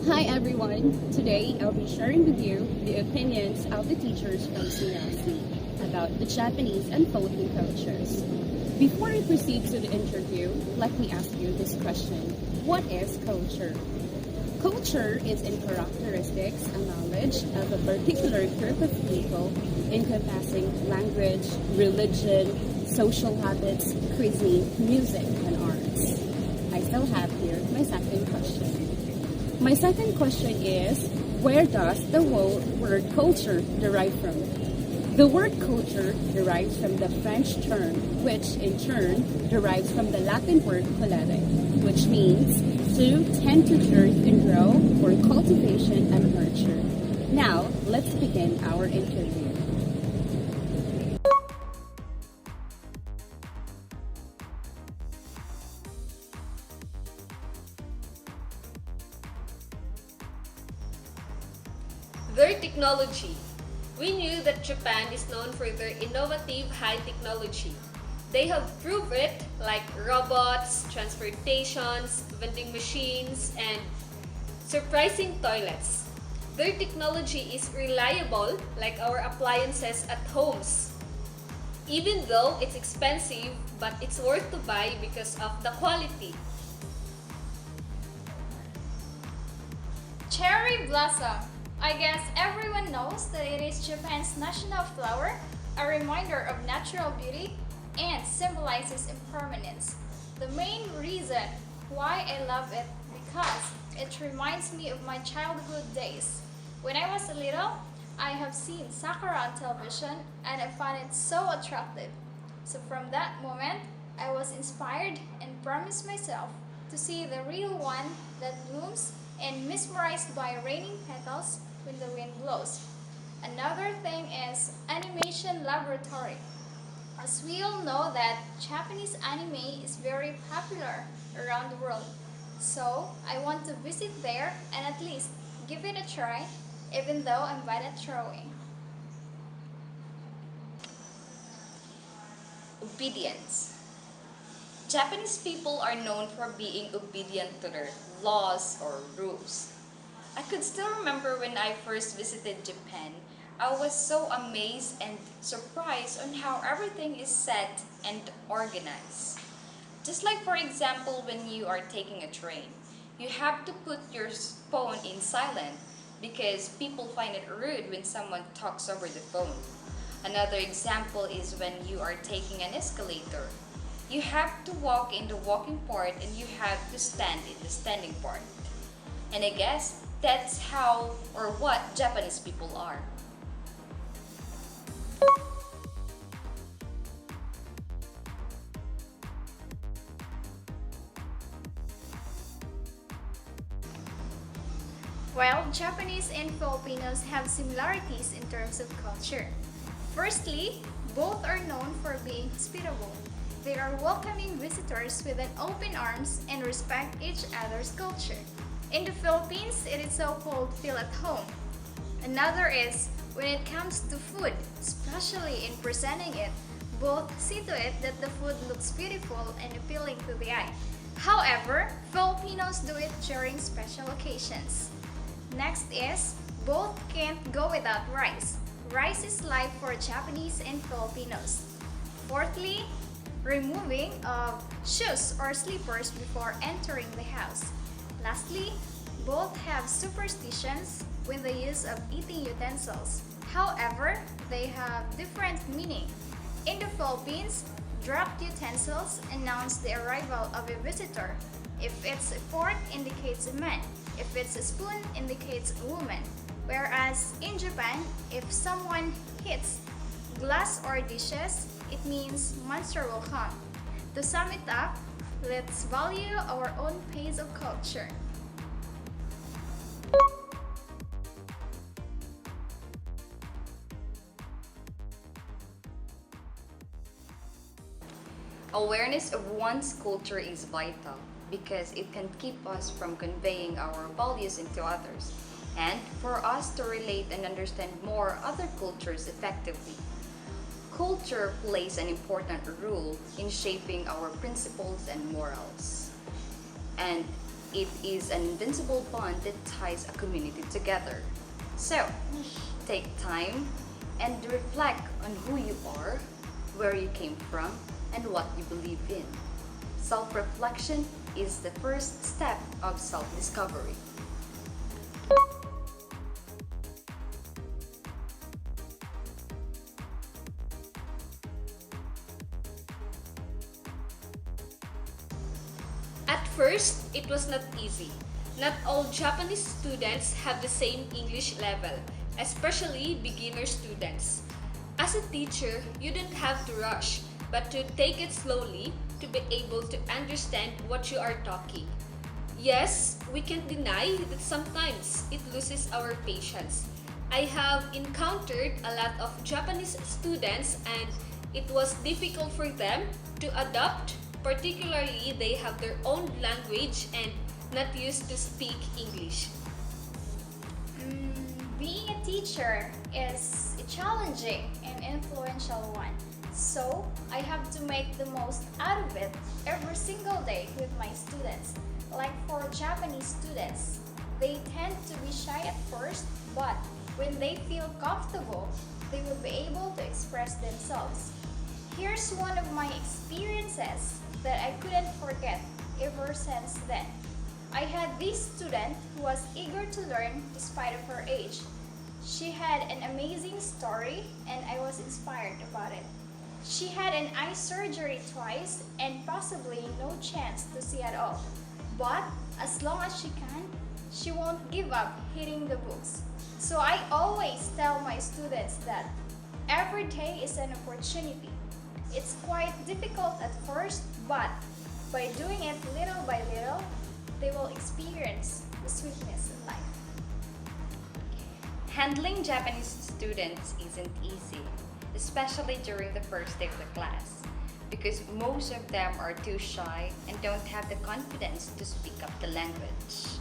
Hi everyone! Today I'll be sharing with you the opinions of the teachers from CLC about the Japanese and Philippine cultures. Before we proceed to the interview, let me ask you this question. What is culture? Culture is in characteristics and knowledge of a particular group of people encompassing language, religion, social habits, cuisine, music, and arts. I still have here my second question. My second question is, where does the word culture derive from? The word culture derives from the French term, which in turn derives from the Latin word colere, which means to tend to earth and grow, or cultivation and nurture. Now, let's begin our interview. Their technology. We knew that Japan is known for their innovative high technology. They have proved it like robots, transportations, vending machines, and surprising toilets. Their technology is reliable like our appliances at homes. Even though it's expensive, but it's worth to buy because of the quality. Cherry blossom. I guess everyone knows that it is Japan's national flower, a reminder of natural beauty, and symbolizes impermanence. The main reason why I love it because it reminds me of my childhood days. When I was little, I have seen sakura on television and I found it so attractive. So from that moment, I was inspired and promised myself to see the real one that blooms and mesmerized by raining petals when the wind blows. Another thing is animation laboratory. As we all know that Japanese anime is very popular around the world. So I want to visit there and at least give it a try, even though I'm bad at drawing. Obedience. Japanese people are known for being obedient to their laws or rules. I could still remember when I first visited Japan, I was so amazed and surprised on how everything is set and organized. Just like for example when you are taking a train, you have to put your phone in silent because people find it rude when someone talks over the phone. Another example is when you are taking an escalator. You have to walk in the walking part and you have to stand in the standing part. And I guess that's how or what Japanese people are. Well, Japanese and Filipinos have similarities in terms of culture. Firstly, both are known for being hospitable. They are welcoming visitors with an open arms and respect each other's culture. In the Philippines, it is so-called feel at home. Another is when it comes to food, especially in presenting it, both see to it that the food looks beautiful and appealing to the eye. However, Filipinos do it during special occasions. Next is, both can't go without rice. Rice is life for Japanese and Filipinos. Fourthly, removing of shoes or slippers before entering the house. Lastly, both have superstitions when the use of eating utensils. However, they have different meaning. In the Philippines, dropped utensils announce the arrival of a visitor. If it's a fork, indicates a man. If it's a spoon, indicates a woman. Whereas in Japan, if someone hits glass or dishes, it means monster will come. To sum it up, let's value our own pace of culture. Awareness of one's culture is vital because it can keep us from conveying our values into others and for us to relate and understand more other cultures effectively. Culture plays an important role in shaping our principles and morals. And It is an invincible bond that ties a community together. So, take time and reflect on who you are, where you came from, and what you believe in. Self-reflection is the first step of self-discovery. At first, it was not easy. Not all Japanese students have the same English level, especially beginner students. As a teacher, you don't have to rush, but to take it slowly to be able to understand what you are talking. Yes, we can't deny that sometimes it loses our patience. I have encountered a lot of Japanese students and it was difficult for them to adapt, particularly they have their own language and not used to speak English. Being a teacher is a challenging and influential one. So, I have to make the most out of it every single day with my students. Like for Japanese students, they tend to be shy at first, but when they feel comfortable, they will be able to express themselves. Here's one of my experiences that I couldn't forget ever since then. I had this student who was eager to learn despite of her age. She had an amazing story and I was inspired about it. She had an eye surgery twice and possibly no chance to see at all. But as long as she can, she won't give up hitting the books. So I always tell my students that every day is an opportunity. It's quite difficult at first, but by doing it little by little, they will experience the sweetness in life. Handling Japanese students isn't easy, especially during the first day of the class, because most of them are too shy and don't have the confidence to speak up the language.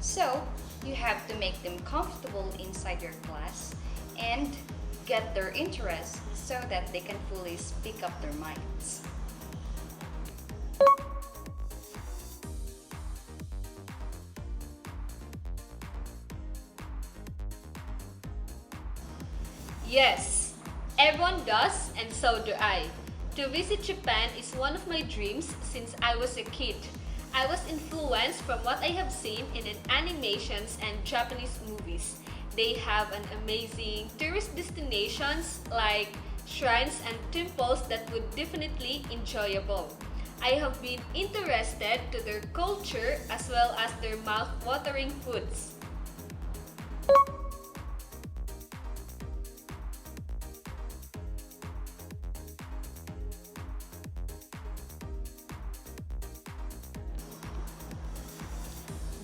So, you have to make them comfortable inside your class and get their interest so that they can fully speak up their minds. Yes, everyone does, and so do I. To visit Japan is one of my dreams since I was a kid. I was influenced from what I have seen in animations and Japanese movies. They have an amazing tourist destinations like shrines and temples that would definitely enjoyable. I have been interested to their culture as well as their mouth-watering foods.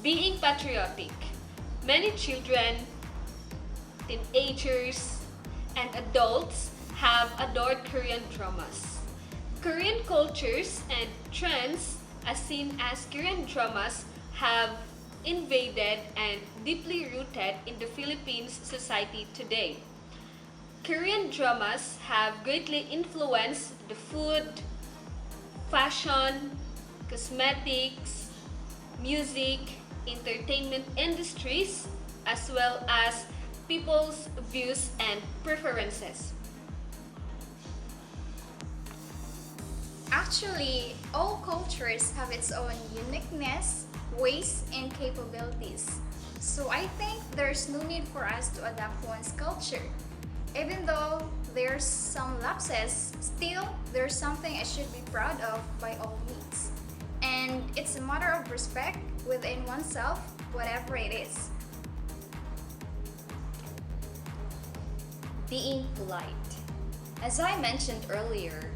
Being patriotic. Many children, teenagers, and adults have adored Korean dramas. Korean cultures and trends, as seen as Korean dramas, have invaded and deeply rooted in the Philippines society today. Korean dramas have greatly influenced the food, fashion, cosmetics, music, entertainment industries, as well as people's views and preferences. Actually, all cultures have its own uniqueness, ways, and capabilities. So I think there's no need for us to adapt one's culture. Even though there's some lapses, still there's something I should be proud of by all means. And it's a matter of respect within oneself, whatever it is. Being polite. As I mentioned earlier,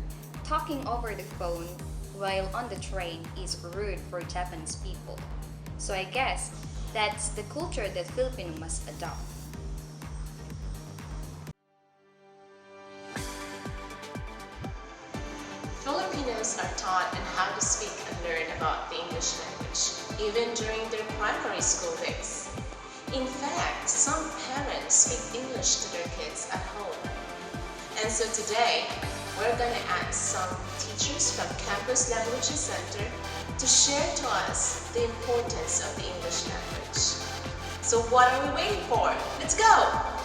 talking over the phone while on the train is rude for Japanese people. So I guess that's the culture that Filipino must adopt. Filipinos are taught on how to speak and learn about the English language, even during their primary school days. In fact, some parents speak English to their kids at home. And so today, we're gonna ask some teachers from Campus Languages Center to share to us the importance of the English language. So what are we waiting for? Let's go!